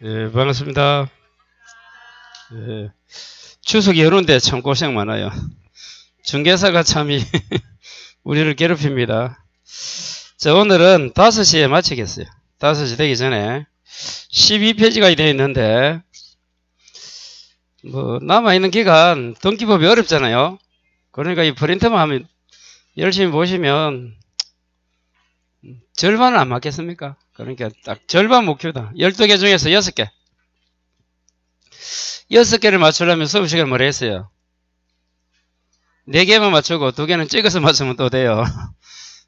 예, 반갑습니다. 예, 추석이 여는데 참 고생 많아요. 중개사가 참이 우리를 괴롭힙니다. 자, 오늘은 5시에 마치겠어요. 5시 되기 전에 12페이지가 되어 있는데 남아있는 기간 등기법이 어렵잖아요. 그러니까 이 프린트만 하면 열심히 보시면 절반은 안 맞겠습니까? 그러니까 딱 절반 목표다. 12개 중에서 6개. 6개를 맞추려면 수업 시간을 뭐라 했어요? 4개만 맞추고 2개는 찍어서 맞추면 또 돼요.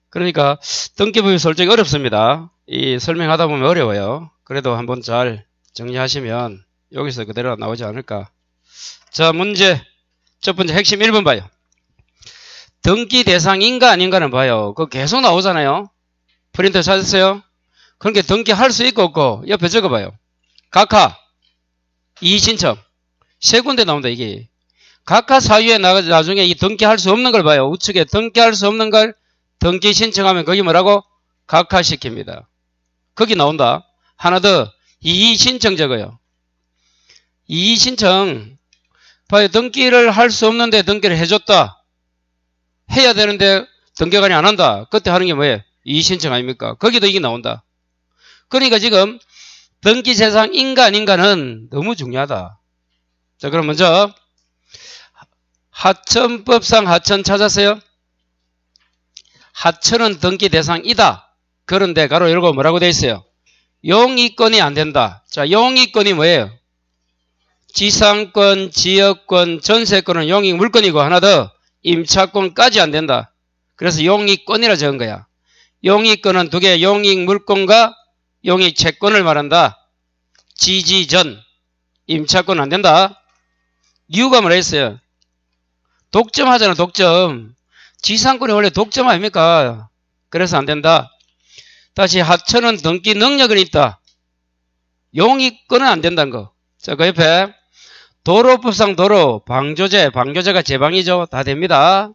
그러니까 등기부이 솔직히 어렵습니다. 이 설명하다 보면 어려워요. 그래도 한번 잘 정리하시면 여기서 그대로 나오지 않을까. 자, 문제 첫 번째 핵심 1번 봐요. 등기 대상인가 아닌가는 봐요. 그거 계속 나오잖아요. 프린터 찾았어요? 그러니까 등기할 수 있고 없고 옆에 적어봐요. 각하 이의신청 세 군데 나온다 이게. 각하 사유에 나중에 이 등기할 수 없는 걸 봐요. 우측에 등기할 수 없는 걸 등기 신청하면 거기 뭐라고? 각하시킵니다. 거기 나온다. 하나 더 이의신청 적어요. 이의신청 봐요. 등기를 할 수 없는데 등기를 해줬다. 해야 되는데 등기관이 안 한다. 그때 하는 게 뭐예요? 이의신청 아닙니까? 거기도 이게 나온다. 그러니까 지금 등기 대상인가 아닌가는 너무 중요하다. 자, 그럼 먼저 하천법상 하천 찾았어요? 하천은 등기 대상이다. 그런데 가로 열고 뭐라고 돼 있어요? 용의권이 안 된다. 자, 용의권이 뭐예요? 지상권, 지역권, 전세권은 용의 물권이고 하나 더 임차권까지 안 된다. 그래서 용의권이라 적은 거야. 용의권은 두 개, 용의 물권과 용의 채권을 말한다. 지지전, 임차권 안 된다. 이유가 뭐라 했어요? 독점하잖아, 독점. 지상권이 원래 독점 아닙니까? 그래서 안 된다. 다시 하천은 등기 능력은 있다. 용의권은 안 된다는 거. 자, 그 옆에 도로법상 도로, 방조제가 제방이죠. 다 됩니다.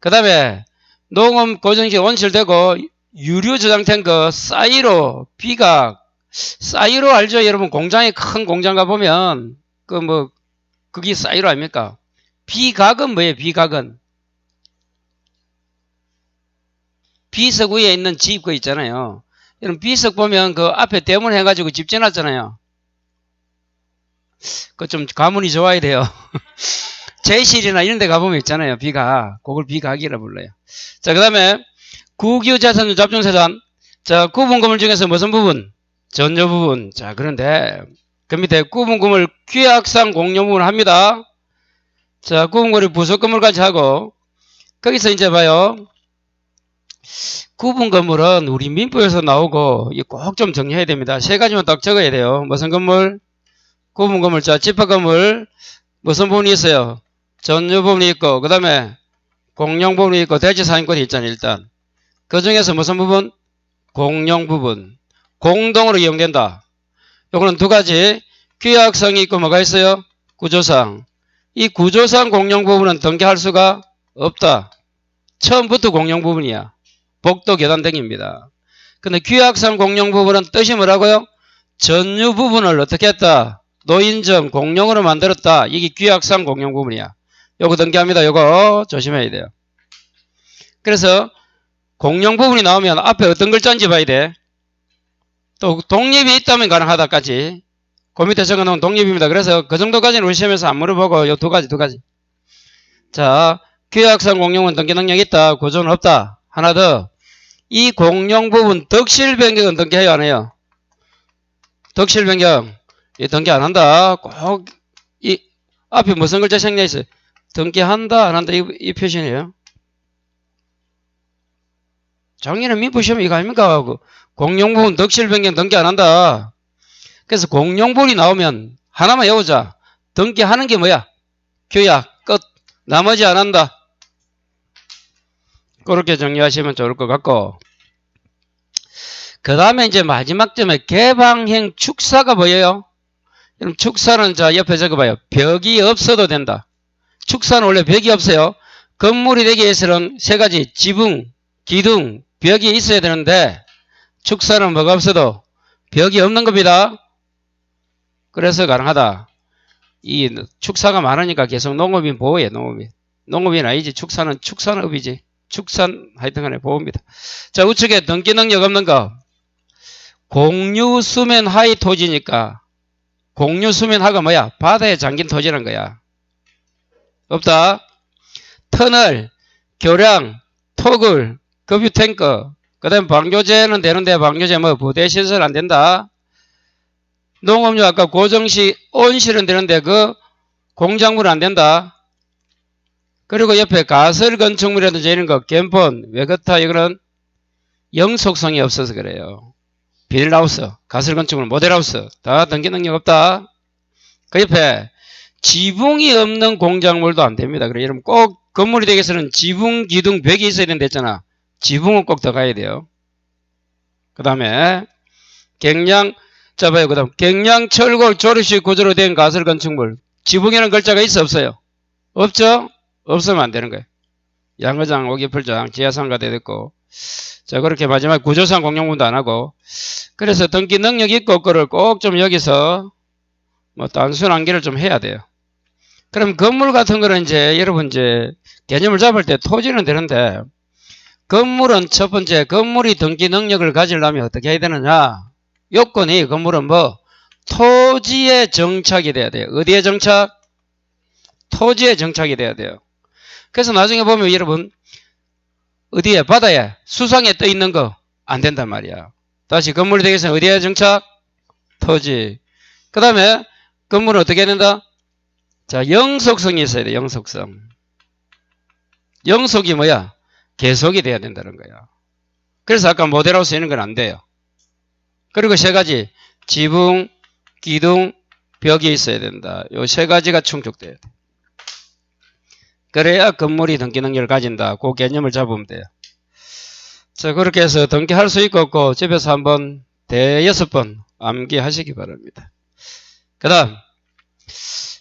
그 다음에 농업 고정시 원실되고 유류 저장된 거 사이로 비각 사이로 알죠? 여러분 공장에 큰 공장 가보면 그게 사이로 아닙니까? 비각은 뭐예요? 비각은 비석 위에 있는 집 그 있잖아요. 여러분 비석 보면 그 앞에 대문 해가지고 집 지났잖아요. 그 좀 가문이 좋아야 돼요. 제실이나 이런 데 가보면 있잖아요. 비각. 그걸 비각이라 불러요. 자, 그 다음에 국유자산, 잡종세산. 자, 구분금을 중에서 무슨 부분? 전유 부분. 자, 그런데 그 밑에 구분금을 규약상 공유부분을 합니다. 자, 구분금을 부속건물까지 하고 거기서 이제 봐요. 구분건물은 우리 민법에서 나오고 꼭 좀 정리해야 됩니다. 세 가지만 딱 적어야 돼요. 무슨 건물? 구분건물. 자, 집합건물 무슨 부분이 있어요? 전유 부분이 있고 그 다음에 공용 부분이 있고 대지 사용권이 있잖아요. 일단 그 중에서 무슨 부분? 공용 부분. 공동으로 이용된다. 요거는 두 가지. 규약성이 있고 뭐가 있어요? 구조상. 이 구조상 공용 부분은 등기할 수가 없다. 처음부터 공용 부분이야. 복도 계단 등입니다. 근데 규약상 공용 부분은 뜻이 뭐라고요? 전유 부분을 어떻게 했다? 노인정 공용으로 만들었다. 이게 규약상 공용 부분이야. 요거 등기합니다. 요거 조심해야 돼요. 그래서 공용 부분이 나오면 앞에 어떤 글자인지 봐야 돼. 또 독립이 있다면 가능하다까지. 그 밑에 적어놓은 독립입니다. 그래서 그 정도까지는 우리 시험에서 안 물어보고 요 두 가지. 자, 규약상 공용은 등기 능력이 있다. 구조는 없다. 하나 더. 이 공용 부분 덕실 변경은 등기해요 안 해요? 덕실 변경 이 등기 안 한다. 꼭 이 앞에 무슨 글자 생략 있어요? 등기한다 안 한다 이 표시네요. 작년에 민법 시험 이거 아닙니까? 공용 부분 덕실 변경 등기 안 한다. 그래서 공용 부분이 나오면 하나만 외우자. 등기하는 게 뭐야? 규약 끝. 나머지 안 한다. 그렇게 정리하시면 좋을 것 같고 그 다음에 이제 마지막 점에 개방형 축사가 보여요. 그럼 축사는 자 옆에 적어봐요. 벽이 없어도 된다. 축사는 원래 벽이 없어요. 건물이 되기 위해서는 세 가지 지붕, 기둥, 벽이 있어야 되는데 축사는 뭐가 없어도 벽이 없는 겁니다. 그래서 가능하다. 이 축사가 많으니까 계속 농업인 보호해, 농업인. 농업인 아니지. 축사는 축산업이지. 축산 하여튼 간에 보호입니다. 자, 우측에 등기 능력 없는 거. 공유 수면 하의 토지니까 공유 수면 하가 뭐야? 바다에 잠긴 토지란 거야. 없다. 터널, 교량, 토굴, 급유 탱크, 그 다음에 방교제는 되는데 방교제 뭐 부대 시설 안 된다. 농업용 아까 고정시 온실은 되는데 그 공작물 안 된다. 그리고 옆에 가설 건축물이라든지 이런 거 갬폰, 외거타 이거는 영속성이 없어서 그래요. 비닐하우스, 가설 건축물, 모델하우스 다 등기 능력 없다. 그 옆에 지붕이 없는 공작물도 안 됩니다. 그래 여러분 꼭 건물이 되기 위해서는 지붕, 기둥, 벽이 있어야 된다 했잖아. 지붕은 꼭 들어가야 돼요. 그 다음에 갱량, 자 봐요. 그 다음 갱량, 철골, 조립식 구조로 된 가설 건축물. 지붕에는 글자가 있어 없어요? 없죠? 없으면 안 되는 거예요. 양어장, 오기풀장, 지하상가도 됐고. 자 그렇게 마지막에 구조상 공용문도 안 하고. 그래서 등기 능력 있고 없고를 꼭 좀 여기서 뭐 단순 암기를 좀 해야 돼요. 그럼 건물 같은 거는 이제 여러분 이제 개념을 잡을 때 토지는 되는데 건물은 첫 번째 건물이 등기 능력을 가지려면 어떻게 해야 되느냐? 요건이 건물은 뭐 토지에 정착이 돼야 돼요. 어디에 정착? 토지에 정착이 돼야 돼요. 그래서 나중에 보면 여러분 어디에 바다에 수상에 떠 있는 거 안 된단 말이야. 다시 건물이 되기 위해서 어디에 정착? 토지. 그 다음에 건물은 어떻게 해야 된다? 자, 영속성이 있어야 돼. 영속성. 영속이 뭐야? 계속이 돼야 된다는 거야. 그래서 아까 모델하우스 이런 건 안 돼요. 그리고 세 가지 지붕, 기둥, 벽이 있어야 된다. 요 세 가지가 충족돼야 돼. 그래야 건물이 등기 능력을 가진다. 그 개념을 잡으면 돼요. 자, 그렇게 해서 등기할 수 있고 없고 집에서 한번 대여섯 번 암기하시기 바랍니다.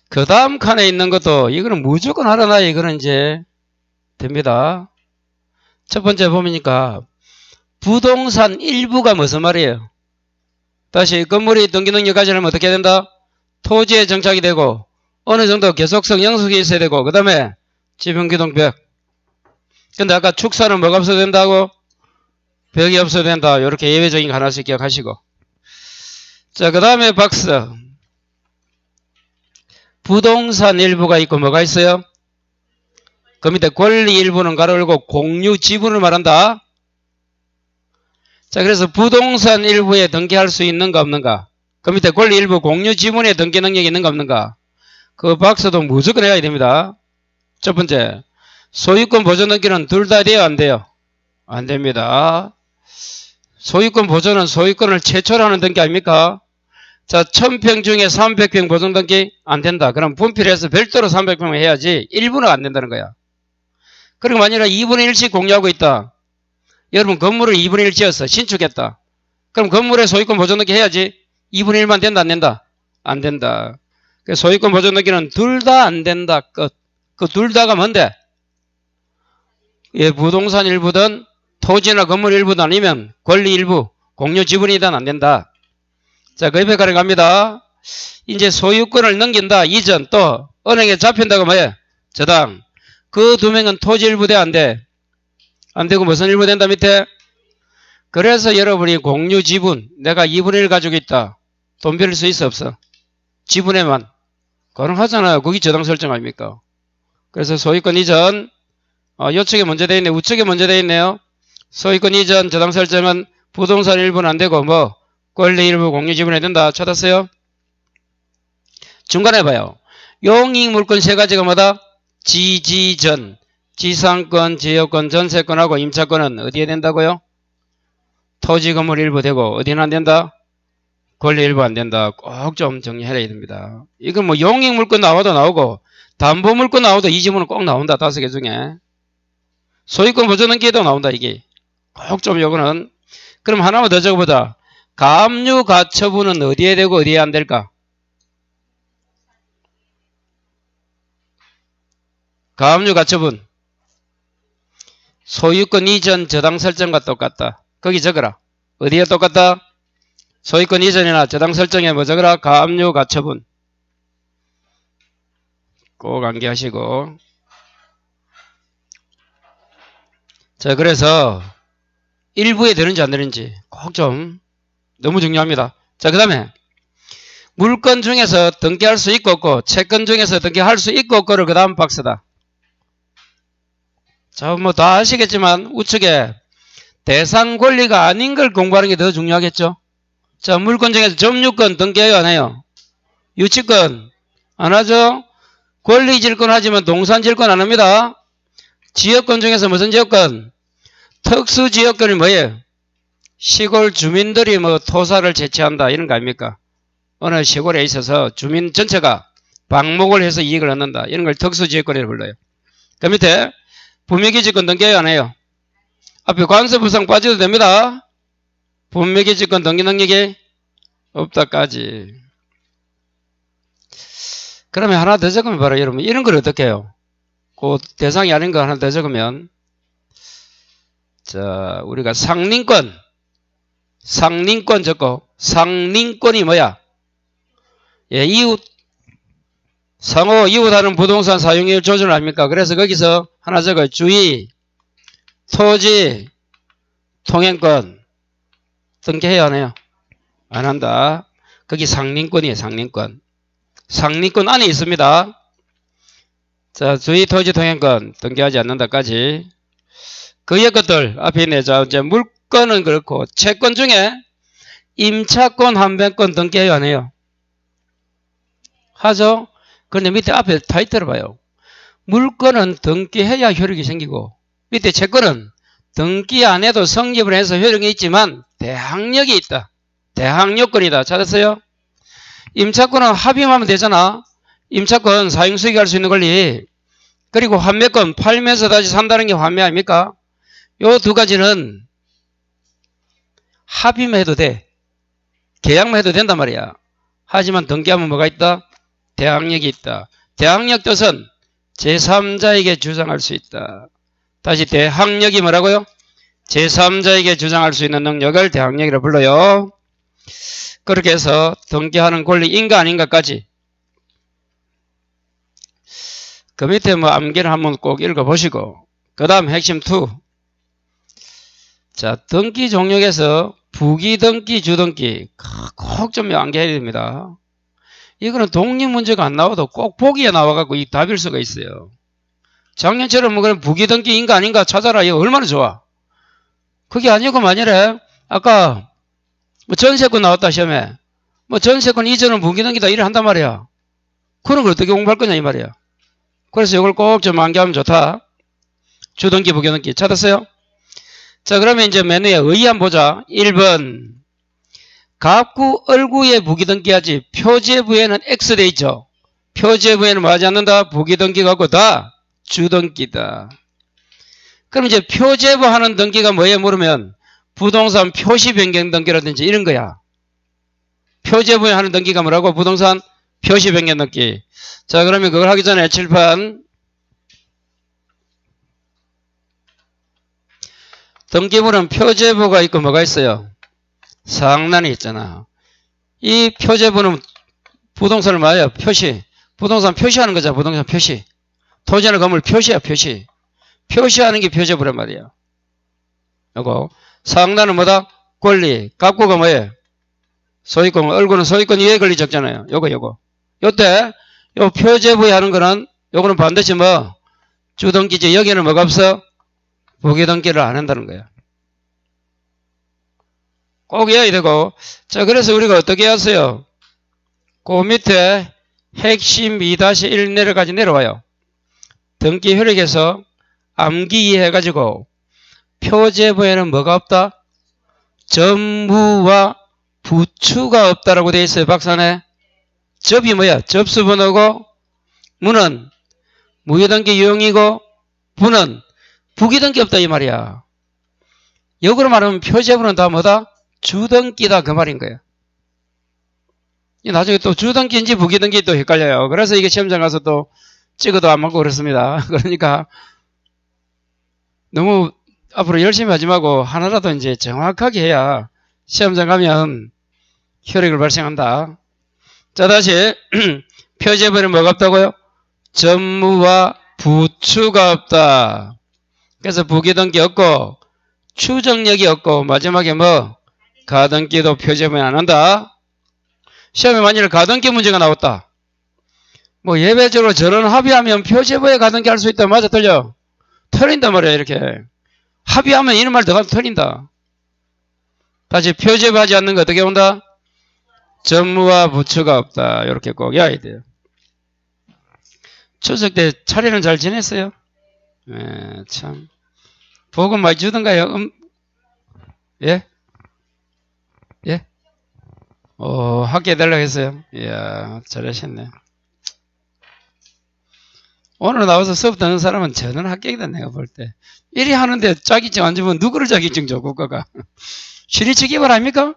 그 다음 칸에 있는 것도 이거는 무조건 하라나 이거는 이제 됩니다. 첫 번째 보니까 부동산 일부가 무슨 말이에요? 다시 건물이 등기 능력 가지려면 어떻게 해야 된다? 토지에 정착이 되고 어느 정도 계속성 영속이 있어야 되고 그 다음에 지붕, 기둥, 벽. 근데 아까 축사는 뭐가 없어야 된다고? 벽이 없어야 된다. 이렇게 예외적인 거 하나씩 기억하시고. 자, 그 다음에 박스. 부동산 일부가 있고 뭐가 있어요? 그 밑에 권리 일부는 가로 열고 공유 지분을 말한다. 자, 그래서 부동산 일부에 등기할 수 있는가 없는가? 그 밑에 권리 일부 공유 지분에 등기 능력이 있는가 없는가? 그 박스도 무조건 해야 됩니다. 첫 번째, 소유권 보존 등기는 둘 다 돼요, 안 돼요? 안 됩니다. 소유권 보존은 소유권을 최초로 하는 등기 아닙니까? 자, 1000평 중에 300평 보존 등기 안 된다. 그럼 분필해서 별도로 300평을 해야지 일부는 안 된다는 거야. 그리고 만약에 2분의 1씩 공유하고 있다. 여러분 건물을 2분의 1 지었어. 신축했다. 그럼 건물에 소유권 보존 등기 해야지. 2분의 1만 된다 안 된다? 안 된다. 소유권 보존 등기는 둘 다 안 된다. 끝. 그 둘 다가 뭔데? 예, 부동산 일부든 토지나 건물 일부든 아니면 권리 일부, 공유 지분이든 안 된다. 자, 그 옆에 가려 갑니다. 이제 소유권을 넘긴다. 이전 또 은행에 잡힌다고 뭐예요? 저당. 그 두 명은 토지 일부 돼? 안 돼? 안 되고 무슨 일부 된다 밑에? 그래서 여러분이 공유 지분, 내가 2분의 1 가지고 있다. 돈 빌릴 수 있어 없어? 지분에만. 가능하잖아요. 거기 저당 설정 아닙니까? 그래서 소유권 이전, 요측에 먼저 돼 있네. 우측에 먼저 돼 있네요. 소유권 이전 저당 설정은 부동산 일부는 안 되고 뭐 권리 일부 공유 지분에 된다. 찾았어요? 중간에 봐요. 용익 물권 세 가지가 뭐다? 지지전, 지상권, 지역권, 전세권하고 임차권은 어디에 된다고요? 토지 건물 일부 되고 어디는 안 된다? 권리 일부 안 된다. 꼭 좀 정리해야 됩니다. 이건 뭐 용익 물권 나와도 나오고 담보 물권 나와도 이 지문은 꼭 나온다. 5개 중에. 소유권 보존 등기에도 나온다. 이게. 꼭 좀 요거는. 그럼 하나만 더 적어보자. 가압류 가처분은 어디에 되고 어디에 안 될까? 가압류 가처분. 소유권 이전 저당 설정과 똑같다. 거기 적어라. 어디에 똑같다? 소유권 이전이나 저당 설정에 뭐 적으라? 가압류 가처분. 꼭 암기하시고. 자, 그래서 일부에 되는지 안 되는지 꼭 좀 너무 중요합니다. 자, 그 다음에 물건 중에서 등기할 수 있고 없고, 채권 중에서 등기할 수 있고 없고를 그 다음 박스다. 자, 뭐 다 아시겠지만 우측에 대상 권리가 아닌 걸 공부하는 게 더 중요하겠죠. 자, 물건 중에서 점유권 등기해요, 안 해요? 유치권 안 하죠? 권리질권 하지만 동산질권 안 합니다. 지역권 중에서 무슨 지역권? 특수지역권이 뭐예요? 시골 주민들이 뭐 토사를 채취한다 이런 거 아닙니까? 어느 시골에 있어서 주민 전체가 방목을 해서 이익을 얻는다 이런 걸 특수지역권이라고 불러요. 그 밑에 분묘기지권 등기해요, 안 해요? 앞에 관세부상 빠져도 됩니다. 분묘기지권 등기 능력이 없다까지. 그러면 하나 더 적으면 바로 여러분 이런 걸 어떻게 해요? 그 대상이 아닌 거 하나 더 적으면, 자, 우리가 상린권 적고, 상린권이 뭐야? 예, 이웃, 상호 이웃하는 부동산 사용률 조절 아닙니까? 그래서 거기서 하나 적어요. 주의, 토지, 통행권 등기해야 하네요. 안 한다. 거기 상린권이에요, 상린권. 상린권 안에 있습니다. 자, 주의, 토지, 통행권 등기하지 않는다까지. 그 위에 것들 앞에 있네. 자, 이제 물건은 그렇고, 채권 중에 임차권, 환변권 등기해요, 안 해요? 하죠? 그런데 밑에 앞에 타이틀을 봐요. 물건은 등기해야 효력이 생기고, 밑에 채권은 등기 안 해도 성립을 해서 효력이 있지만 대항력이 있다. 대항력권이다. 찾았어요? 임차권은 합의하면 되잖아. 임차권 사용 수익할 수 있는 권리. 그리고 환매권 팔면서 다시 산다는 게 환매 아닙니까? 요 두 가지는 합의만 해도 돼. 계약만 해도 된단 말이야. 하지만 등기하면 뭐가 있다? 대항력이 있다. 대항력 뜻은 제3자에게 주장할 수 있다. 다시 대항력이 뭐라고요? 제3자에게 주장할 수 있는 능력을 대항력이라 불러요. 그렇게 해서 등기하는 권리인가 아닌가까지. 그 밑에 뭐 암기를 한번 꼭 읽어보시고, 그 다음 핵심 2. 자, 등기 종목에서 부기등기, 주등기 꼭 좀 암기해야 됩니다. 이거는 독립 문제가 안 나와도 꼭 보기에 나와갖고 이 답일 수가 있어요. 작년처럼 뭐 그런 부기등기인가 아닌가 찾아라. 이거 얼마나 좋아. 그게 아니고 만일에 아까 뭐 전세권 나왔다 시험에 뭐 전세권 이전은 부기등기다 이래 한단 말이야. 그런 걸 어떻게 공부할 거냐 이 말이야. 그래서 이걸 꼭 좀 암기하면 좋다. 주등기, 부기등기 찾았어요? 자, 그러면 이제 맨 위에 의의 한번 보자. 1번 갑구, 을구에 부기등기하지 표제부에는 X 돼 있죠. 표제부에는 뭐 하지 않는다? 부기등기가 없고 다 주등기다. 그럼 이제 표제부 하는 등기가 뭐예요? 물으면 부동산 표시 변경 등기라든지 이런 거야. 표제부에 하는 등기가 뭐라고? 부동산 표시 변경 등기. 자, 그러면 그걸 하기 전에 칠판 등기부는 표제부가 있고 뭐가 있어요? 상란이 있잖아. 이 표제부는 부동산을 뭐예요? 표시. 부동산 표시하는 거잖아. 부동산 표시. 토지나 건물 표시야, 표시. 표시하는 게 표제부란 말이야. 요거. 상란은 뭐다? 권리. 갑구가 뭐예요? 소유권. 을구는 소유권 이해 권리 적잖아요. 요거. 요때 요 표제부에 하는 거는 요거는 반드시 뭐 주등기지. 여기는 뭐가 없어? 부기등기를 안 한다는 거야. 꼭 해야 되고. 자, 그래서 우리가 어떻게 했어요? 그 밑에 핵심 2-1 내려가지 내려와요. 등기 효력에서 암기 이해해가지고 표제부에는 뭐가 없다? 전부와 부추가 없다라고 되어 있어요. 박산에. 접이 뭐야? 접수번호고, 무는 무효등기 유형이고, 부는 부기등기 없다 이 말이야. 역으로 말하면 표제부는 다 뭐다? 주등기다 그 말인 거야. 나중에 또 주등기인지 부기등기 또 헷갈려요. 그래서 이게 시험장 가서 또 찍어도 안 맞고 그렇습니다. 그러니까 너무 앞으로 열심히 하지 말고 하나라도 이제 정확하게 해야 시험장 가면 효력을 발생한다. 자, 다시 표제본에 뭐가 없다고요? 전무와 부추가 없다. 그래서 부기등기 없고 추정력이 없고 마지막에 뭐 가등기도 표제본에 안 한다. 시험에 만일 가등기 문제가 나왔다. 뭐 예외적으로 저런 합의하면 표제본에 가등기 할 수 있다. 맞아, 틀려? 틀린단 말이야, 이렇게. 합의하면 이런 말 들어가면 틀린다. 다시 표제하지 않는 거 어떻게 온다? 전무와 부추가 없다. 이렇게 꼭 해야 돼요. 추석 때 차례는 잘 지냈어요? 참. 복음 많이 주던가요? 예? 예? 학교에 달라고 했어요? 이야, 잘하셨네. 오늘 나와서 수업 듣는 사람은 저는 합격이다, 내가 볼 때. 이리 하는데 자기증 안 주면 누구를 자기증 줘, 국가가? 실리치 기발 아닙니까?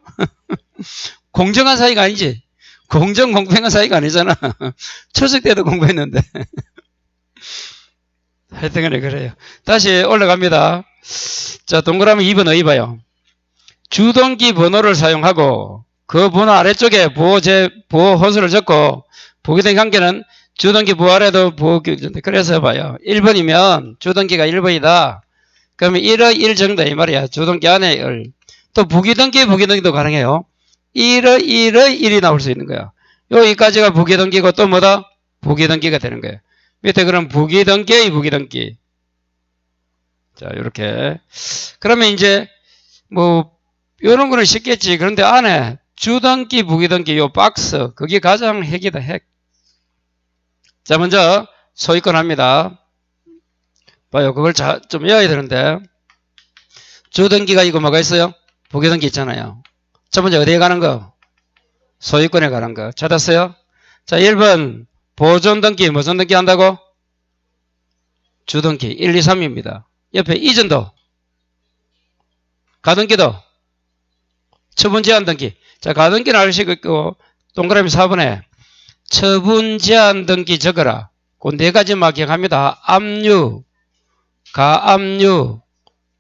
공정한 사이가 아니지. 공정, 공평한 사이가 아니잖아. 추석 때도 공부했는데. 하여튼간에 그래요. 다시 올라갑니다. 자, 동그라미 2번 어디 봐요? 주동기 번호를 사용하고 그 번호 아래쪽에 보호 호수를 적고 보기된 관계는 주동기 보호 아래도 보호 그래서 봐요. 1번이면 주동기가 1번이다. 그러면 1의 1 정도 이 말이야. 주동기 안에 1. 또 부기등기도 가능해요. 1의 1의 1이 나올 수 있는 거야. 여기까지가 부기등기고 또 뭐다? 부기등기가 되는 거예요. 밑에 그럼 부기등기의 부기등기. 자, 이렇게. 그러면 이제 뭐 이런 거는 쉽겠지. 그런데 안에 주등기, 부기등기 요 박스 그게 가장 핵이다, 핵. 자, 먼저 소유권 합니다. 봐요. 그걸 좀 외워야 되는데 주등기가 이거 뭐가 있어요? 부기등기 있잖아요. 첫 번째 어디에 가는 거? 소유권에 가는 거. 찾았어요? 자, 1번 보존등기 무슨 등기 한다고? 주등기 1, 2, 3입니다. 옆에 이전도 가등기도 처분제한 등기. 자, 가등기는 알 수 있고 동그라미 4번에 처분제한 등기 적어라. 그 네 가지만 기억합니다. 압류, 가압류,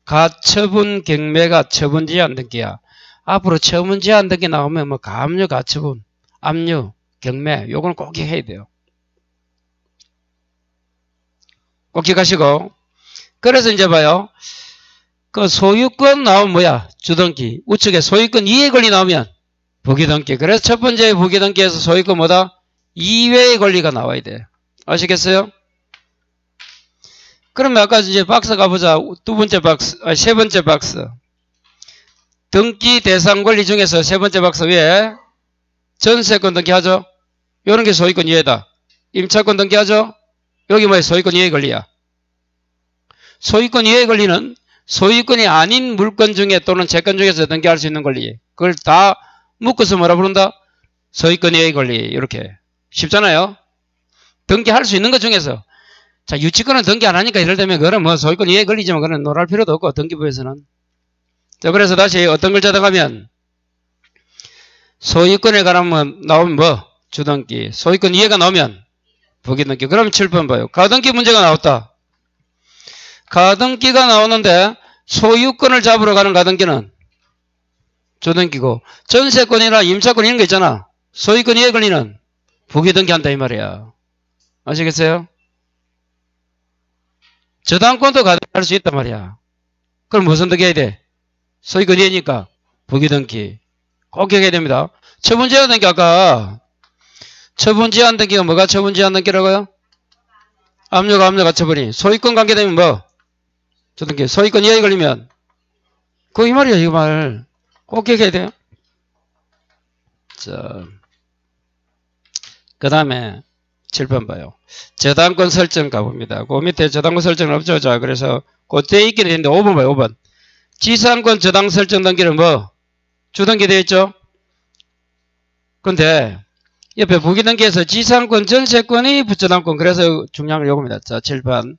가처분 경매가 처분제한 등기야. 앞으로 처분제한 등기 나오면 뭐 가압류, 가처분, 압류, 경매 요거는 꼭 기억해야 돼요. 꼭 기억하시고. 그래서 이제 봐요. 그 소유권 나오면 뭐야? 주등기. 우측에 소유권 이해 권리 나오면 부기등기. 그래서 첫 번째 부기등기에서 소유권 뭐다? 이외의 권리가 나와야 돼. 아시겠어요? 그러면 아까 이제 박스 가보자. 세 번째 박스. 등기 대상 권리 중에서 세 번째 박스 위에 전세권 등기하죠? 요런 게 소유권 이해다. 임차권 등기하죠? 여기 뭐야? 소유권 이해 권리야. 소유권 이해 권리는 소유권이 아닌 물건 중에 또는 채권 중에서 등기할 수 있는 권리. 그걸 다 묶어서 뭐라 부른다? 소유권 이해 권리. 이렇게. 쉽잖아요? 등기할 수 있는 것 중에서. 자, 유치권은 등기 안 하니까 이럴 때면 그거는 뭐 소유권 이해 권리지만 그거는 놀랄 필요도 없고 등기부에서는. 자, 그래서 다시 어떤 걸 찾아가면 소유권에 관한 나오면 뭐? 주등기. 소유권 이해가 나오면 부기등기. 그럼 7번 봐요. 가등기 문제가 나왔다. 가등기가 나오는데 소유권을 잡으러 가는 가등기는 주등기고 전세권이나 임차권 이런 거 있잖아. 소유권 이해 권리는 부기등기 한다 이 말이야. 아시겠어요? 저당권도 가등기할 수 있단 말이야. 그럼 무슨 등기 해야 돼? 소유권 이해니까 부기등기. 꼭 기억해야 됩니다. 처분제한 등기 아까 처분제한 등기가 뭐가 처분제한 등기라고요? 압류가 처분이. 소유권 관계되면 뭐? 주등기. 소유권 이해에 걸리면 그 이 말이야 이 말. 꼭 기억해야 돼요. 자, 그 다음에 7번 봐요. 저당권 설정 가봅니다. 그 밑에 저당권 설정은 없죠. 자, 그래서 그때 있긴 했는데 5번 봐요. 5번. 지상권 저당 설정 등기는 뭐? 주등기 되어 있죠? 근데 옆에 부기등기에서 지상권 전세권이 부저당권. 그래서 중요한 건 요겁니다. 자, 7번.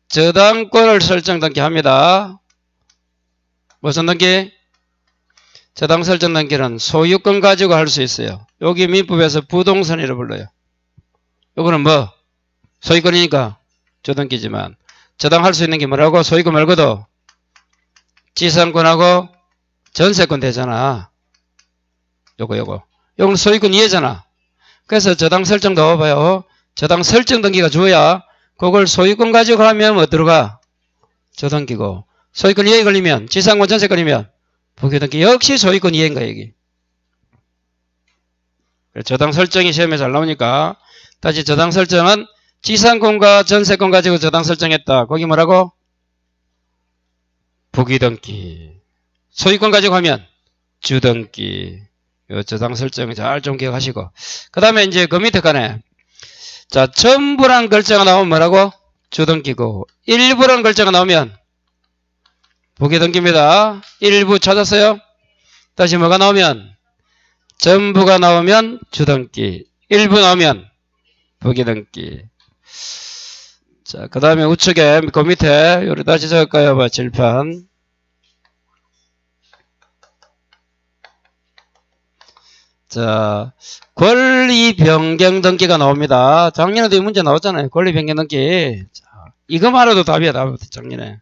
저당권을 설정 등기합니다. 무슨 등기? 저당 설정 등기는 소유권 가지고 할 수 있어요. 여기 민법에서 부동산이라고 불러요. 요거는 뭐? 소유권이니까 저등기지만 저당할 수 있는 게 뭐라고? 소유권 말고도 지상권하고 전세권 되잖아. 요거는 소유권 이해잖아. 그래서 저당 설정 넣어봐요. 저당 설정 등기가 주어야 그걸 소유권 가지고 하면 뭐 들어가? 저당기고. 소유권 이해 걸리면, 지상권 전세 걸리면 부기등기 역시 소유권 이해인 거야, 여기. 저당 설정이 시험에 잘 나오니까 다시 저당 설정은 지상권과 전세권 가지고 저당 설정했다. 거기 뭐라고? 부기등기. 소유권 가지고 하면 주등기. 요 저당 설정 잘 좀 기억하시고. 그 다음에 이제 그 밑에 가네. 자, 전부란 글자가 나오면 뭐라고? 주등기고. 일부란 글자가 나오면 부기등기입니다. 일부 찾았어요? 다시 뭐가 나오면? 전부가 나오면 주등기. 일부 나오면 부기등기. 자, 그 다음에 우측에 그 밑에 요리 다시 적을까요? 뭐 질판. 자, 권리 변경 등기가 나옵니다. 작년에도 이 문제 나왔잖아요. 권리 변경 등기. 자, 이거만 해도 답이야, 답. 작년에.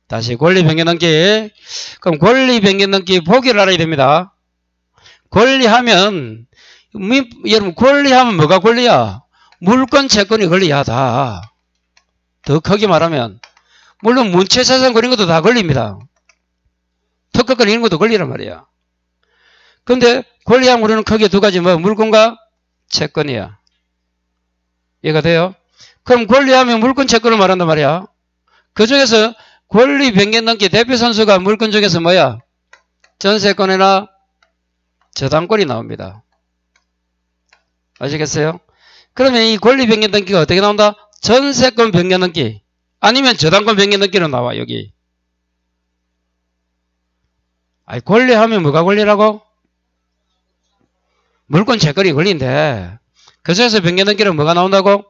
다시 권리 변경 등기. 그럼 권리 변경 등기 보기를 알아야 됩니다. 권리하면 여러분 권리하면 뭐가 권리야? 물권 채권이 권리야 다. 더 크게 말하면 물론 문체재산 그런 것도 다 권리입니다. 특허권 이런 것도 권리란 말이야. 근데 권리하면 우리는 크게 두 가지 뭐 물권과 채권이야. 이해가 돼요? 그럼 권리하면 물권 채권을 말한단 말이야. 그 중에서 권리 변경 등기 대표 선수가 물권 중에서 뭐야? 전세권이나 저당권이 나옵니다. 아시겠어요? 그러면 이 권리 변경 등기가 어떻게 나온다? 전세권 변경 등기 아니면 저당권 변경 등기로 나와 여기. 아니 권리하면 뭐가 권리라고? 물권 채권이 권리인데 그 중에서 변경 등기는 뭐가 나온다고?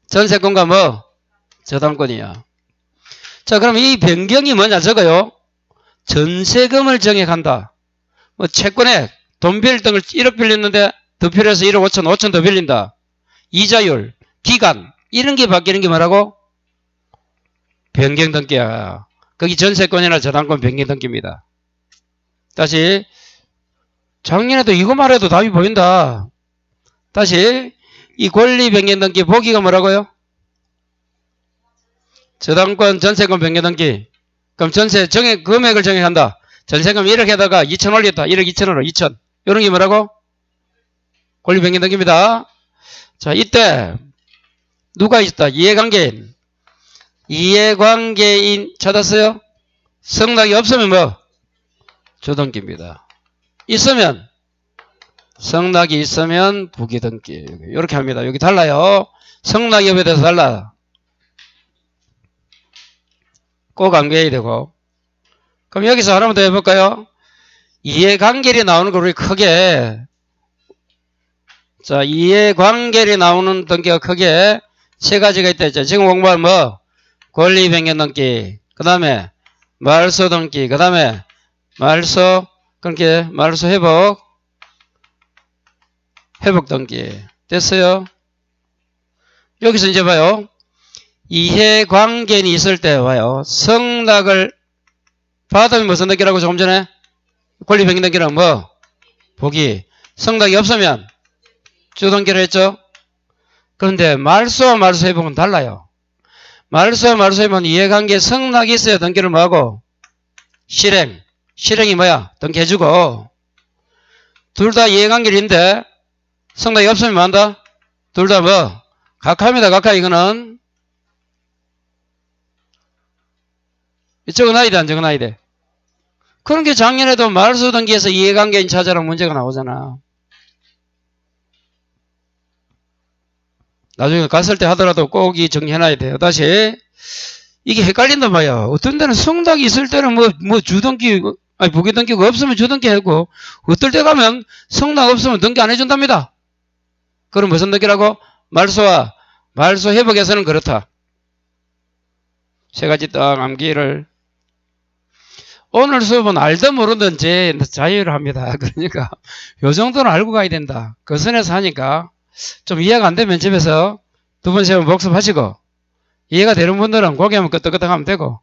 전세권과 뭐? 저당권이야. 자, 그럼 이 변경이 뭐냐 적어요. 전세금을 정액한다. 뭐 채권액, 돈 빌릴 등을 1억 빌렸는데 더 필요해서 1억 5천, 5천 더 빌린다. 이자율, 기간 이런 게 바뀌는 게 뭐라고? 변경 등기야. 거기 전세권이나 저당권 변경 등기입니다. 다시 작년에도 이거만 해도 답이 보인다. 다시 이 권리 변경 등기 보기가 뭐라고요? 저당권 전세권 변경 등기. 그럼 전세 정액 금액을 정액한다. 전세금 1억 에다가 2천 올렸다. 1억 2천으로 2천. 이런 게 뭐라고? 권리 변경 등기입니다. 자, 이때 누가 있다? 이해관계인. 이해관계인 찾았어요? 성락이 없으면 뭐? 주등기입니다. 있으면 성락이 있으면 부기등기. 이렇게 합니다. 여기 달라요. 성락이 없에 대해서 달라. 꼭 암기해야 되고. 그럼 여기서 하나만 더 해볼까요? 이해관계이 나오는 걸 우리 크게 자 이해관계이 나오는 등기가 크게 세 가지가 있다 했죠. 지금 공부할 뭐? 권리 변경 등기, 그 다음에 말소 등기, 그 다음에 말소 그렇게 말소 회복 등기 됐어요? 여기서 이제 봐요. 이해관계인이 있을 때 봐요. 성락을 받으면 무슨 등기라고 조금 전에? 권리 변경 등기는 뭐? 보기. 성락이 없으면 주등기를 했죠? 그런데 말소와 말소 회복은 달라요. 말소와 말소 회복은 이해관계 성락이 있어야 등기를 뭐하고? 실행. 실행이 뭐야? 등기해주고. 둘 다 이해관계인데 성락이 없으면 뭐 한다? 둘 다 뭐? 각하입니다. 각하 이거는. 적어놔야 돼, 안 적어놔야 돼? 그런 게 작년에도 말소 등기에서 이해관계인 찾아라 문제가 나오잖아. 나중에 갔을 때 하더라도 꼭 이 정리해놔야 돼요. 다시. 이게 헷갈린단 말이야. 어떤 데는 성락이 있을 때는 뭐 주등기, 아니 부기등기가 없으면 주등기 하고, 어떨 때 가면 성락 없으면 등기 안 해준답니다. 그럼 무슨 등기라고? 말소와 말소 회복에서는 그렇다. 세 가지 딱 암기를. 오늘 수업은 알든 모르든 제 자유를 합니다. 그러니까 요 정도는 알고 가야 된다. 그 선에서 하니까 좀 이해가 안 되면 집에서 두 번, 세 번 복습하시고 이해가 되는 분들은 고개 한번 끄덕끄덕 하면 되고.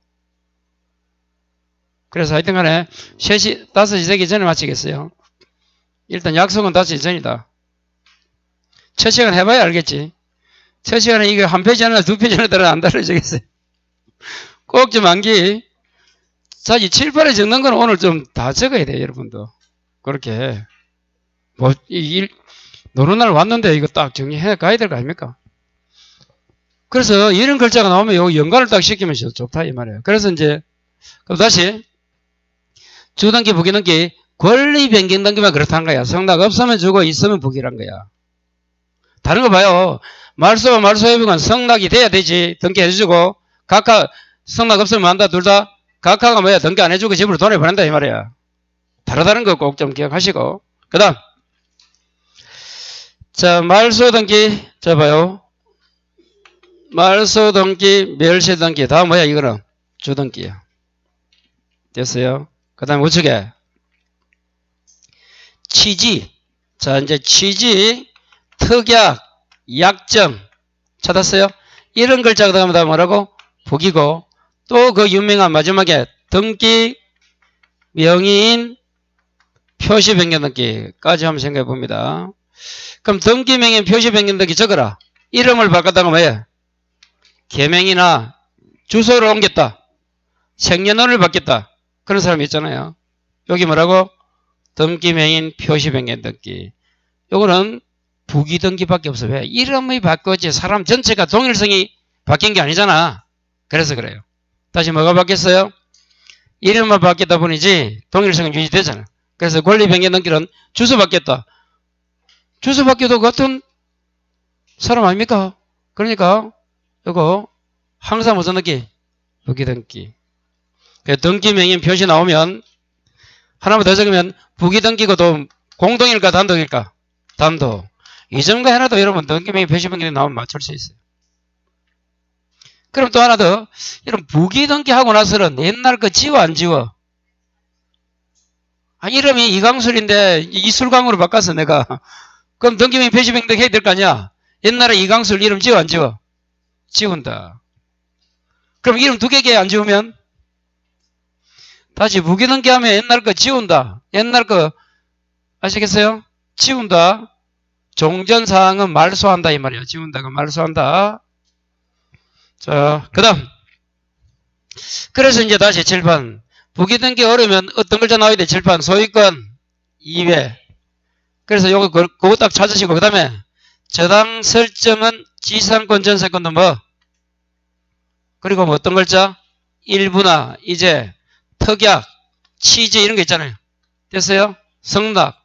그래서 하여튼 간에 3시, 5시 되기 전에 마치겠어요. 일단 약속은 다시 이전이다. 첫 시간 해봐야 알겠지. 첫 시간에 이게 한 페이지 하나 두 페이지 하나 안 달라지겠어요. 꼭 좀 암기. 사실 7, 8에 적는 건 오늘 좀 다 적어야 돼요, 여러분도. 그렇게. 뭐, 노는 날 왔는데 이거 딱 정리해 가야 될 거 아닙니까? 그래서 이런 글자가 나오면 요 연관을 딱 시키면 좋다, 이 말이에요. 그래서 이제, 그럼 다시, 주등기, 부기등기, 권리 변경 등기만 그렇다는 거야. 성낙 없으면 주고 있으면 부기란 거야. 다른 거 봐요. 말소와 말소협의관 성낙이 돼야 되지. 등기 해주고, 각각 성낙 없으면 한다, 둘 다. 각하가 뭐야? 등기 안 해주고 집으로 돈을 보낸다, 이 말이야. 다르다는 거 꼭 좀 기억하시고. 그 다음. 자, 말소 등기. 자, 봐요. 말소 등기, 멸시 등기. 다음 뭐야, 이거는? 주등기야. 됐어요? 그 다음 우측에. 취지. 자, 이제 취지, 특약, 약정. 찾았어요? 이런 글자가 들어가면 다 뭐라고? 부기고. 또 그 유명한 마지막에 등기, 명의인, 표시 변경 등기까지 한번 생각해 봅니다. 그럼 등기, 명의인, 표시 변경 등기 적어라. 이름을 바꿨다가 뭐예요? 개명이나 주소를 옮겼다. 생년월일 바뀌었다. 그런 사람이 있잖아요. 여기 뭐라고? 등기, 명의인, 표시 변경 등기. 요거는 부기 등기밖에 없어. 왜? 이름이 바뀌었지. 사람 전체가 동일성이 바뀐 게 아니잖아. 그래서 그래요. 다시 뭐가 바뀌었어요? 이름만 바뀌었다 뿐이지 동일성은 유지되잖아. 그래서 권리 변경 등기는 주소 바뀌었다. 주소 바뀌어도 같은 사람 아닙니까? 그러니까 이거 항상 무슨 등기? 부기 등기. 등기 명인 표시 나오면 하나만 더 적으면 부기 등기고 또 공동일까 단독일까? 단독. 이 점과 하나도 여러분 등기 명인 표시 변경이 나오면 맞출 수 있어요. 그럼 또 하나 더. 이런 부기 등기하고 나서는 옛날 거 지워 안 지워? 아, 이름이 이강술인데 이술강으로 바꿨어 내가. 그럼 등기명의 표시 변경 해야 될 거 아니야? 옛날에 이강술 이름 지워 안 지워? 지운다. 그럼 이름 두 개 안 지우면? 다시 부기 등기하면 옛날 거 지운다. 옛날 거 아시겠어요? 지운다. 종전사항은 말소한다 이 말이야. 지운다가 말소한다. 자, 그 다음. 그래서 이제 다시 7번. 부기 등기 어려우면 어떤 글자 나와야 돼? 7번. 소유권 2회. 그래서 요거 그거 딱 찾으시고 그 다음에 저당 설정은 지상권 전세권도 뭐 그리고 뭐 어떤 글자? 일부나 이제 특약 취지 이런 게 있잖아요. 됐어요? 성낙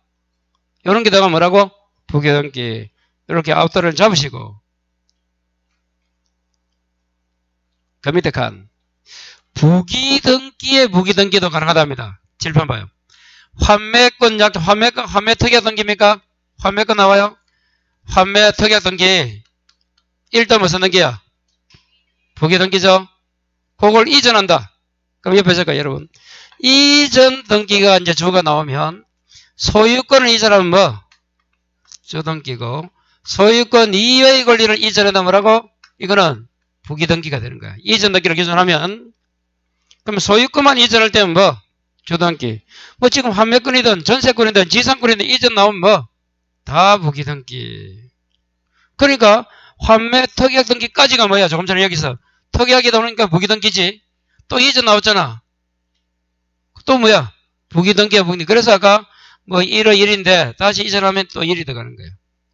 이런 게 다가 뭐라고? 부기 등기. 이렇게 아웃도어를 잡으시고 그 밑에 칸 부기 등기에 부기 등기도 가능하답니다. 7번 봐요. 환매권 약정, 환매 특약 등기입니까? 환매권 나와요? 환매 특약 등기. 일단 무슨 등기야? 부기 등기죠? 그걸 이전한다. 그럼 옆에 적어요, 여러분. 이전 등기가 이제 주가 나오면 소유권을 이전하면 뭐? 주등기고. 소유권 이외의 권리를 이전한다 뭐라고? 이거는 부기 등기가 되는 거야. 이전 등기를 기준하면 그럼 소유권만 이전할 때는 뭐? 주등기. 뭐 지금 환매권이든 전세권이든 지상권이든 이전 나오면 뭐? 다 부기 등기. 그러니까 환매 특약 등기까지가 뭐야? 조금 전에 여기서 특약이 나오니까 부기 등기지. 또 이전 나왔잖아. 또 뭐야? 부기 등기야 부기 등기. 그래서 아까 뭐 1의 1인데 다시 이전하면 또 1이 들어가는 거예요.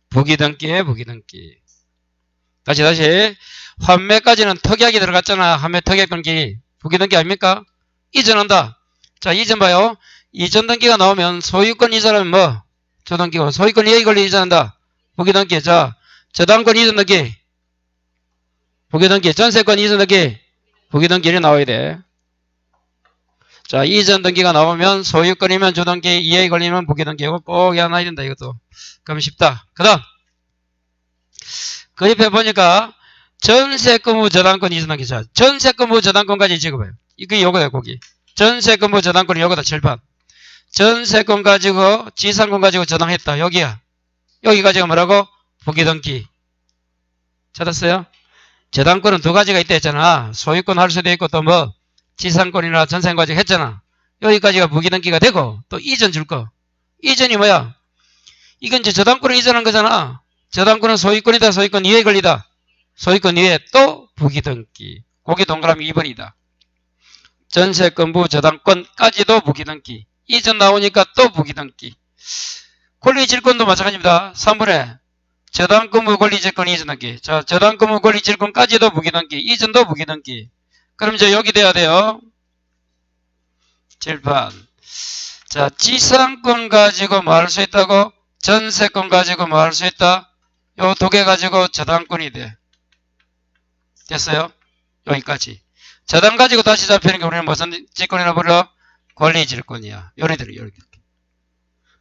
부기 등기에 부기 등기. 다시 환매까지는 특약이 들어갔잖아. 환매 특약 등기. 부기 등기 아닙니까? 이전한다. 자, 이전 봐요. 이전 등기가 나오면 소유권 이전하면 뭐? 저등기고. 소유권 이해 권리 이전한다. 부기 등기. 자, 저당권 이전 등기. 부기 등기. 전세권 이전 등기. 부기 등기 이렇게 나와야 돼. 자, 이전 등기가 나오면 소유권이면 주등기, 이해 권리면 부기 등기고 꼭 해놔야 된다. 이것도. 그럼 쉽다. 그 다음. 그 옆에 보니까 전세권 후 저당권 이전 등기. 자, 전세권 후 저당권까지 찍어봐요. 이게 요거다, 거기. 전세권 후 저당권이 요거다, 7번. 전세권 가지고, 지상권 가지고 저당했다. 여기야. 여기 가지고 뭐라고? 부기 등기. 찾았어요? 저당권은 두 가지가 있다 했잖아. 소유권 할 수도 있고 또 뭐, 지상권이나 전세권 가지고 했잖아. 여기까지가 부기 등기가 되고, 또 이전 줄 거. 이전이 뭐야? 이건 이제 저당권을 이전한 거잖아. 저당권은 소유권이다, 소유권 이외에 권리다. 소유권 이외에 또 부기등기. 그게 동그라미 2번이다. 전세권부 저당권까지도 부기등기. 이전 나오니까 또 부기등기. 권리질권도 마찬가지입니다. 3번에 저당권부 권리질권 이전등기. 자, 저당권부 권리질권까지도 부기등기. 이전도 부기등기. 그럼 이제 여기 돼야 돼요. 7번. 자, 지상권 가지고 뭐 할 수 있다고? 전세권 가지고 뭐 할 수 있다? 요 두 개 가지고 저당권이 돼. 됐어요? 여기까지. 저당 가지고 다시 잡히는 게 우리는 무슨 질권이라 불러? 권리질권이야. 요래들이 요렇게.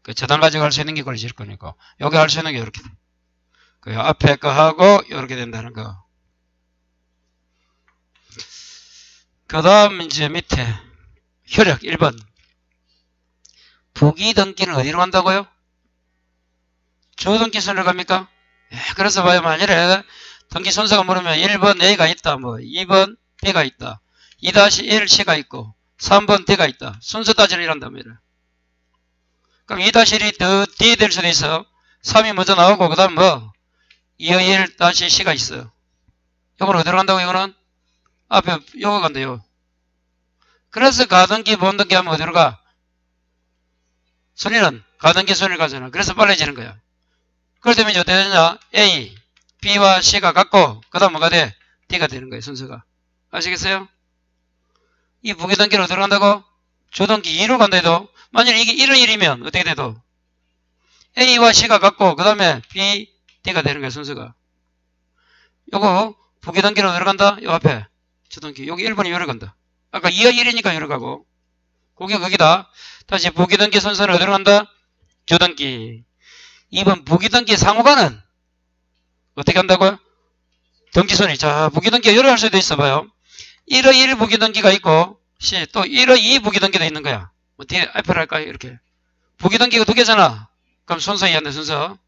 그 저당 가지고 할 수 있는 게 권리질권이고, 여기 할 수 있는 게 이렇게 돼. 그 앞에 거 하고 이렇게 된다는 거. 그 다음 이제 밑에 효력 1번. 부기등기는 어디로 간다고요? 주등기 순으로 갑니까? 예, 그래서 봐요. 만일에 등기 순서가 물으면 1번 A가 있다. 뭐 2번 B가 있다. 2-1 C가 있고 3번 D가 있다. 순서 따지러 이란단 말이야. 그럼 2-1이 더 D 될 수도 있어. 3이 먼저 나오고 그 다음 뭐 2-1-C가 있어요. 이거는 어디로 간다고? 이거는 앞에 요거 간대요. 그래서 가등기 본등기 하면 어디로 가? 순위는 가등기 순위를 가잖아. 그래서 빨라지는 거야. 그럴 때면 이제 어떻게 되냐? A, B와 C가 같고 그 다음 뭐가 돼? D가 되는 거예요. 순서가. 아시겠어요? 이 부기등기로 들어간다고? 주등기 2로 간다 해도 만약 이게 1은 1이면 어떻게 돼도 A와 C가 같고 그 다음에 B, D가 되는 거예요. 순서가. 요거 부기등기로 들어간다? 요 앞에 주등기. 여기 1번이 요래 간다. 아까 2와 1이니까 요래 가고 그게 거기다. 다시 부기등기 순서로 들어간다? 주등기. 2번 부기등기 상호간은 어떻게 한다고요? 등기순위. 자, 부기등기가 여러 할 수도 있어 봐요. 1의 1 부기등기가 있고 C 또 1의 2 부기등기도 있는 거야. 어떻게 앞으로 할까요? 이렇게. 부기등기가 두 개잖아. 그럼 순서 이해한다. 순서.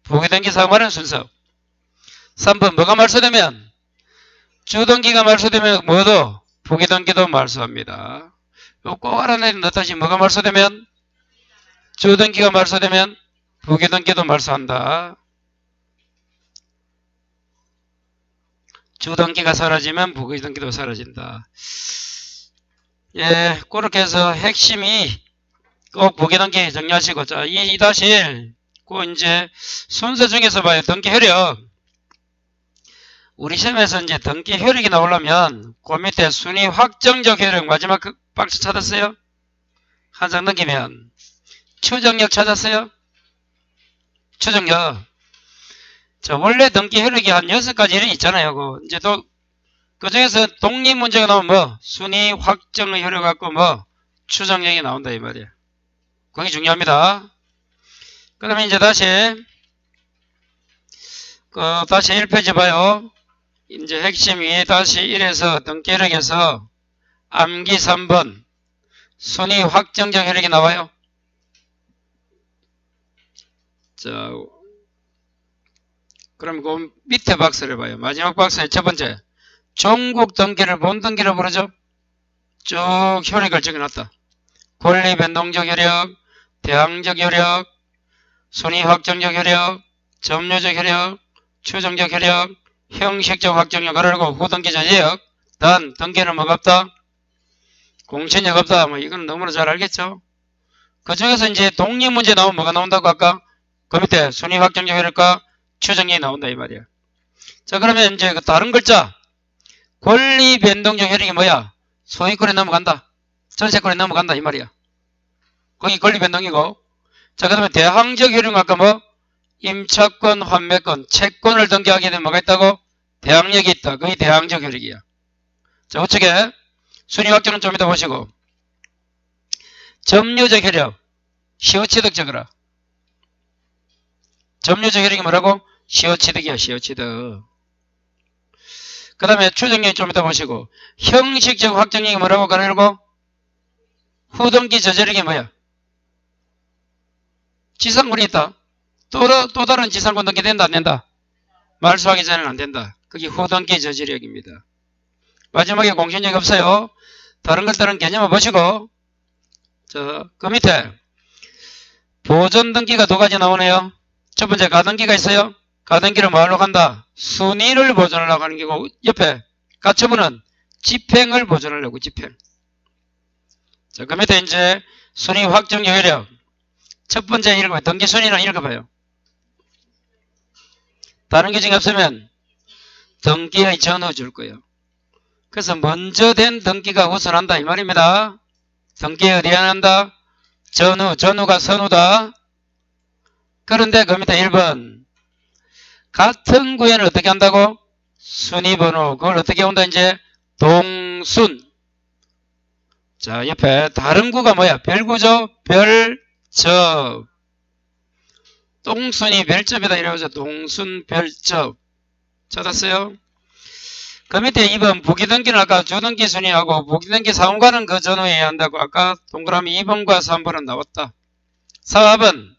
부기등기 상호간은 순서. 3번 뭐가 말소되면 주등기가 말소되면 뭐도 부기등기도 말소합니다. 꼭 알아내야 된다. 다시 뭐가 말소되면 주등기가 말소되면 부기등기도 말소한다. 주등기가 사라지면 부기등기도 사라진다. 예, 그렇게 해서 핵심이 꼭 부기등기 정리하시고, 자, 2-1, 그 이제 순서 중에서 봐요. 등기 효력. 우리 시험에서 이제 등기 효력이 나오려면 그 밑에 순위 확정적 효력 마지막 그 박스 찾았어요? 한 장 넘기면 추정력 찾았어요? 추정력. 자, 원래 등기 효력이 한 6가지 이런 있잖아요. 이제 또 그 중에서 독립 문제가 나오면 뭐 순위 확정의 효력 갖고 뭐 추정력이 나온다 이 말이야. 그게 중요합니다. 그 다음에 이제 다시 1페이지 봐요. 이제 핵심 위에 다시 1에서 등기 효력에서 암기 3번 순위 확정적 효력이 나와요. 자, 그럼 그 밑에 박스를 봐요. 마지막 박스의 첫 번째. 종국 등기를 본 등기로 부르죠. 쭉 효력을 적어놨다. 권리 변동적 효력, 대항적 효력, 순위 확정적 효력, 점유적 효력, 추정적 효력, 형식적 확정력, 그러고 후등기 전역. 단, 등기는 뭐가 없다? 공천력 없다. 뭐, 이건 너무나 잘 알겠죠? 그 중에서 이제 독립 문제 나오면 뭐가 나온다고 아까? 그 밑에 순위 확정적 효력과 추정력이 나온다, 이 말이야. 자, 그러면 이제 그 다른 글자. 권리 변동적 효력이 뭐야? 소유권에 넘어간다. 전세권에 넘어간다, 이 말이야. 거기 권리 변동이고. 자, 그 다음에 대항적 효력은 아까 뭐? 임차권, 환매권, 채권을 등기하게 되면 뭐가 있다고? 대항력이 있다. 그게 대항적 효력이야. 자, 우측에 순위 확정은 좀 이따 보시고. 점유적 효력. 시효취득 적어라. 점유적 효력이 뭐라고? 시효취득이야, 시효취득. 그 다음에 추정력이 좀 이따 보시고. 형식적 확정력이 뭐라고 가르고? 후등기 저지력이 뭐야? 지상권이 있다. 또 다른 지상권 등기 된다, 안 된다? 말소하기 전에는 안 된다. 그게 후등기 저지력입니다. 마지막에 공신력이 없어요. 다른 것들은 개념을 보시고, 그 밑에 보존 등기가 두 가지 나오네요. 첫 번째 가등기가 있어요. 가등기를 뭐하러 간다? 순위를 보존하려고 하는 거고 옆에 가처분은 집행을 보존하려고 집행. 자, 그 밑에 이제 순위 확정 요율력. 첫 번째 읽어봐요. 등기 순위는 읽어봐요. 다른 규정이 없으면 등기의 전후 줄 거예요. 그래서 먼저 된 등기가 우선한다 이 말입니다. 등기에 어디에 한다? 전후가 선후다. 그런데 그 밑에 1번 같은 구에는 어떻게 한다고? 순위번호. 그걸 어떻게 온다 이제? 동순. 자, 옆에 다른 구가 뭐야? 별구죠? 별접. 똥순이 별접이다 이러면서 동순 별접. 찾았어요? 그 밑에 2번 부기등기는 아까 주등기 순위하고 부기등기 사원과는 그 전후에 해야 한다고 아까 동그라미 2번과 3번은 나왔다. 4번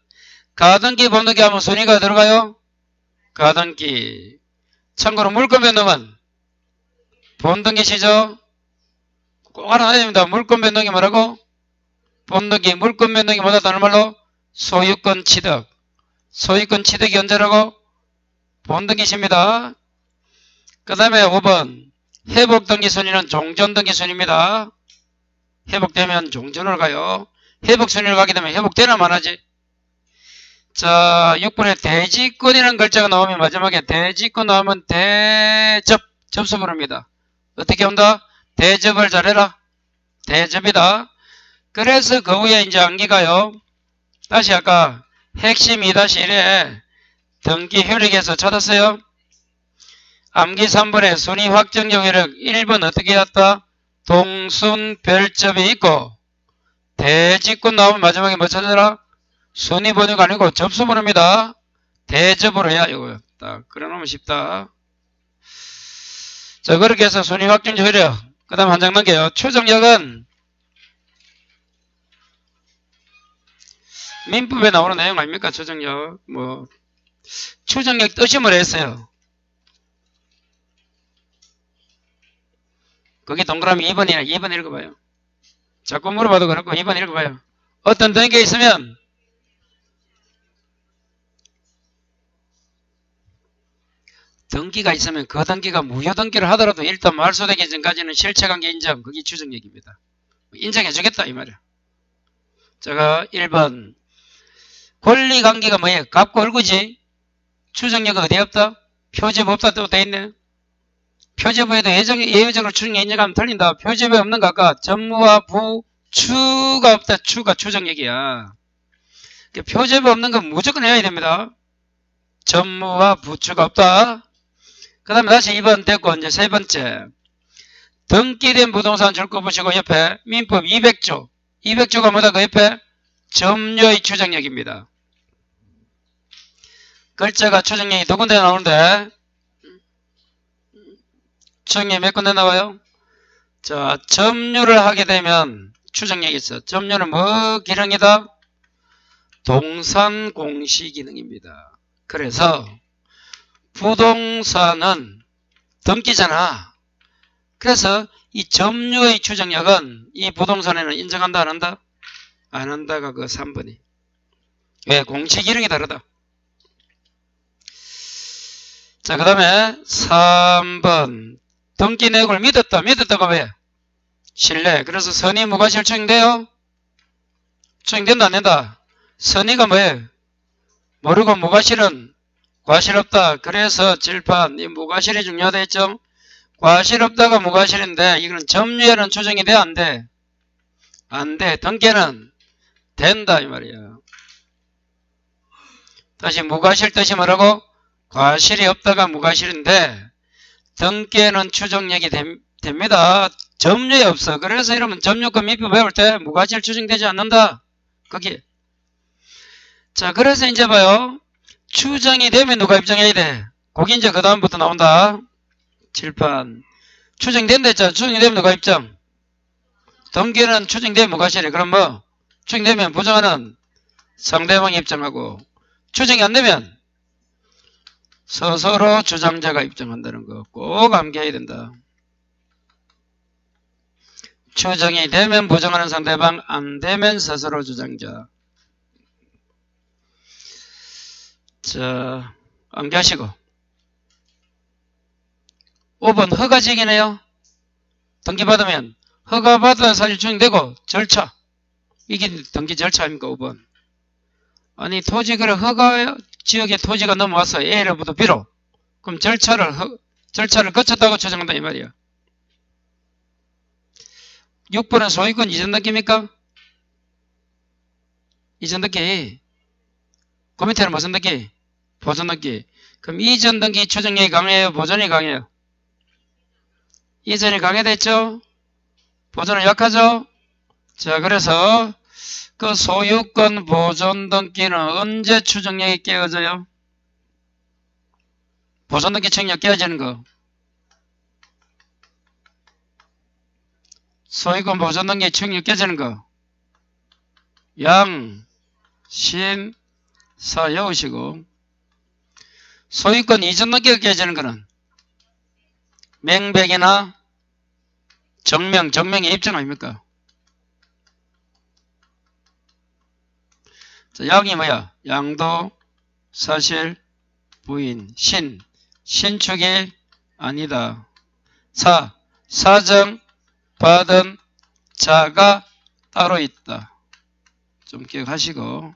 가등기 본등기 하면 순위가 들어가요? 가등기. 참고로 물권 변동은 본등기시죠? 꼭 알아놔야 됩니다. 물권 변동이 뭐라고? 본등기. 물권 변동이 뭐다 다른 말로? 소유권 취득. 소유권 취득이 언제라고? 본등기십니다. 그 다음에 5번 회복등기 순위는 종전등기 순위입니다. 회복되면 종전을 가요. 회복순위를 가게 되면 회복되나 마나지. 자, 6번에 대지권이라는 글자가 나오면 마지막에 대지권 나오면 대접, 접수부릅니다. 어떻게 온다? 대접을 잘해라. 대접이다. 그래서 그 후에 이제 암기가요. 다시 아까 핵심 2-1에 등기 효력에서 찾았어요. 암기 3번에 순위 확정적 효력 1번 어떻게 했다? 동순 별접이 있고 대지권 나오면 마지막에 뭐 찾아라? 순위 번호가 아니고 접수 번호입니다. 대접으로 해야 이거 딱 그려놓으면 쉽다. 자, 그렇게 해서 순위 확정적 효력. 그 다음 한 장 넘겨요. 추정력은 민법에 나오는 내용 아닙니까? 추정력. 추정력 뜻이 뭐라 했어요? 거기 동그라미 2번이나 2번 읽어봐요. 자꾸 물어봐도 그렇고 2번 읽어봐요. 어떤 등기가 있으면 등기가 있으면 그 등기가 무효등기를 하더라도 일단 말소되기 전까지는 실체관계 인정. 그게 추정력입니다. 인정해주겠다 이 말이야. 제가 1번 권리관계가 뭐예요? 값고 얼구지. 추정력은 어디 없다? 표지부 없다 또 돼있네. 표지부에도 예외적으로 추정력 인정하면 틀린다. 표지부에 없는 거 아까 전무와 부, 추가 없다. 추가 추정력이야. 표지부 없는 건 무조건 해야 됩니다. 전무와 부추가 없다. 그 다음에 다시 2번 됐고 이제 세 번째 등기된 부동산 줄 거 보시고 옆에 민법 200조 200조가 뭐다 그 옆에 점유의 추정력입니다. 글자가 추정력이 두 군데 나오는데 추정력이 몇 군데 나와요? 자, 점유를 하게 되면 추정력이 있어. 점유는 뭐 기능이다? 동산 공시 기능입니다. 그래서 부동산은 등기잖아. 그래서 이 점유의 추정력은 이 부동산에는 인정한다 안 한다? 안 한다가 그 3번이. 왜? 공시 기능이 다르다. 자, 그 다음에 3번 등기 내역을 믿었다. 믿었다가 왜? 신뢰. 그래서 선의 무과실 추정돼요? 추정된다 안 된다? 선의가 뭐예요? 모르고 무과실은 과실 없다. 그래서 질판 이 무과실이 중요하다 했죠? 과실 없다가 무과실인데 이거는 점유에는 추정이 돼 안 돼? 안 돼. 등기는 된다 이 말이야. 다시 무과실 뜻이 뭐라고? 과실이 없다가 무과실인데 등기에는 추정력이 됩니다. 점유에 없어. 그래서 이러면 점유권 미표 배울 때 무과실 추정되지 않는다. 거기. 자, 그래서 이제 봐요. 추정이 되면 누가 입증해야 돼? 거기 이제 그 다음부터 나온다. 칠판. 추정된다 했잖아. 추정이 되면 누가 입증? 등기는 추정되면 무과실이. 그럼 뭐? 추정되면 부정하는 상대방이 입증하고 추정이 안 되면 스스로 주장자가 입증한다는 거 꼭 암기해야 된다. 추정이 되면 부정하는 상대방, 안 되면 스스로 주장자. 자, 암기하시고. 5번 허가직이네요. 등기받으면 허가받아 사실 추정되고 절차. 이게 등기 절차 아닙니까? 5번. 아니 토지거래 허가 지역에 토지가 넘어와서 A로부터 B로. 그럼 절차를 거쳤다고 추정한다 이 말이야. 6번은 소유권 이전 등기입니까? 이전 등기. 그 밑에는 무슨 등기? 보존 등기. 그럼 이전 등기 추정력이 강해요? 보존이 강해요? 이전이 강해됐죠? 보존은 약하죠? 자, 그래서 그 소유권 보존 등기는 언제 추정력이 깨어져요? 보존 등기 추정력 깨어지는 거. 소유권 보존 등기 추정력 깨어지는 거. 양, 신, 사 외우시고. 소유권 이전 등기가 깨어지는 거는 명백이나 정명의 입증 아닙니까? 자, 양이 뭐야? 양도, 사실, 부인, 신축이 아니다. 사정, 받은 자가 따로 있다. 좀 기억하시고.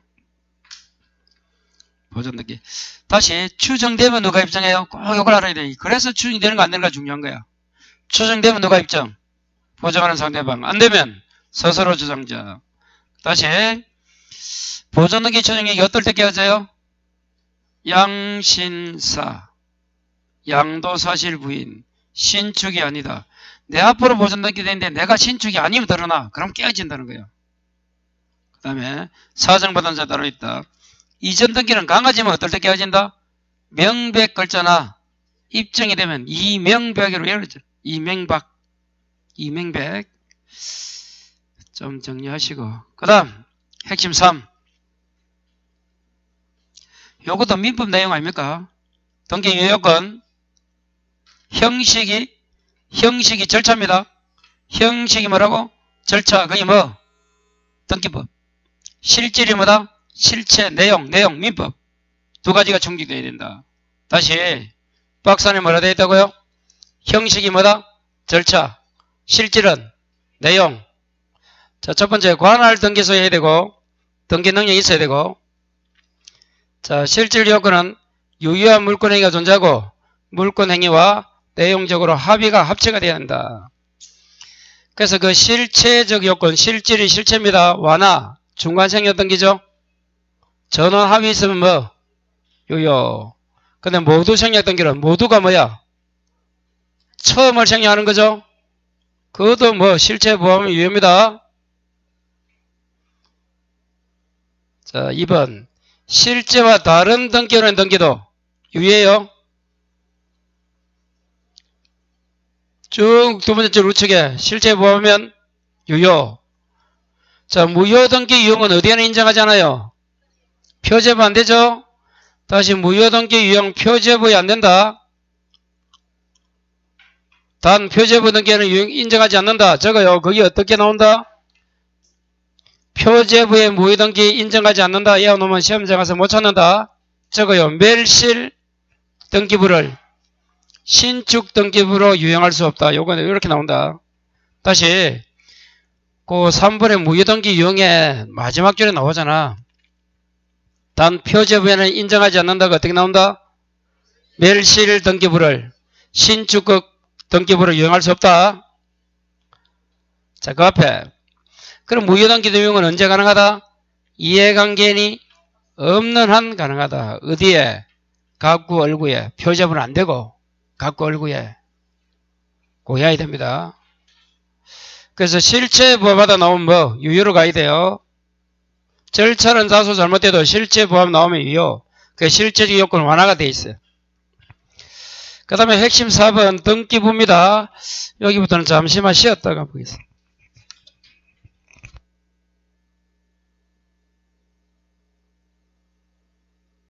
보존 등기. 다시, 추정되면 누가 입증해요? 꼭 이걸 알아야 돼. 그래서 추정되는 거 안 되는 거 중요한 거야. 추정되면 누가 입증? 보증하는 상대방. 안 되면 스스로 주장자. 다시, 보존 등기 추정력이 어떨 때 깨어져요? 양신사. 양도 사실 부인. 신축이 아니다. 내 앞으로 보존 등기 되는데 내가 신축이 아니면 드러나. 그럼 깨어진다는 거예요. 그 다음에 사정받은 자 따로 있다. 이전 등기는 강하지만 어떨 때 깨어진다? 명백 글자나 입증이 되면 이명백으로 열어져. 이명백. 좀 정리하시고. 그 다음 핵심 3. 요것도 민법 내용 아닙니까? 등기 유효권. 형식이 절차입니다. 형식이 뭐라고? 절차. 그게 뭐? 등기법. 실질이 뭐다? 실체, 내용, 민법. 두 가지가 충족되어야 된다. 다시 박스 안에 뭐라 되어 있다고요? 형식이 뭐다? 절차. 실질은 내용. 자, 첫 번째 관할 등기소 해야 되고 등기 능력이 있어야 되고. 자, 실질 요건은 유효한 물권행위가 존재하고 물권행위와 내용적으로 합체가 돼야 한다. 그래서 그 실체적 요건, 실질이 실체입니다. 완화, 중간생략 등기죠. 전원 합의 있으면 뭐? 유효. 근데 모두 생략 등기는 모두가 뭐야? 처음을 생략하는 거죠. 그것도 뭐 실체 부합하면 유효입니다. 자, 2번. 실제와 다른 등기로는 등기도 유효해요. 쭉 두 번째 줄 우측에 실체 부합하면 유효. 자, 무효 등기 유형은 어디에는 인정하지 않아요? 표제부 안 되죠? 다시 무효 등기 유형 표제부에 안 된다. 단 표제부 등기는 인정하지 않는다. 적어요. 거기 어떻게 나온다? 표제부의 무효 등기 인정하지 않는다. 외워놓으면 시험장 가서 못 찾는다. 적어요. 멸실 등기부를 신축 등기부로 유형할 수 없다. 요거는 이렇게 나온다. 다시 그 3번의 무효 등기 유형의 마지막 줄에 나오잖아. 단 표제부에는 인정하지 않는다가 어떻게 나온다? 멸실 등기부를 신축 등기부로 유형할 수 없다. 자, 그 앞에 그럼 무효 등기 유형은 언제 가능하다? 이해관계인이 없는 한 가능하다. 어디에? 갑구 얼구에. 표제부는 안 되고 갑구 얼구에. 고해야 됩니다. 그래서 실체 부합하다 나오면 뭐? 유효로 가야 돼요. 절차는 다소 잘못돼도 실체 부합 나오면 유효. 그 실체적 요건 완화가 돼 있어요. 그 다음에 핵심 4번 등기부입니다. 여기부터는 잠시만 쉬었다가 보겠습니다.